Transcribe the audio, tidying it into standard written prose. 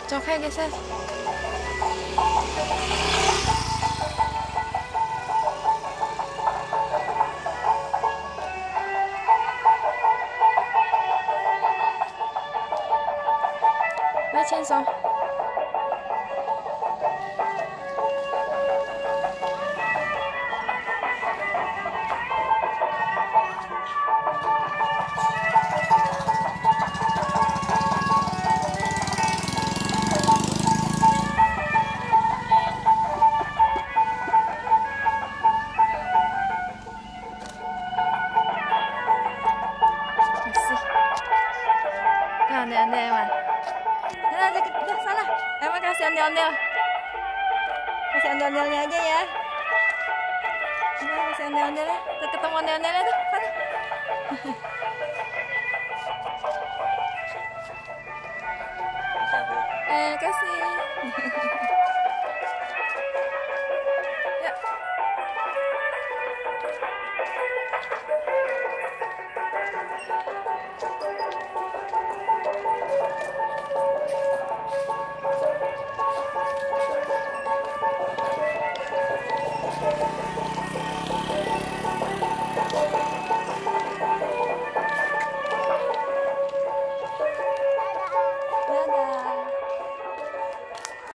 Coknya geser. Lấy chainsaw. Ondel-ondel Eman. Udah sana. Eman kasih ondel-ondel. Kasih ondel-ondelnya aja ya. Udah kasih ondel-ondelnya. Tuh ketemu ondel-ondelnya tuh. Sana. Kasih.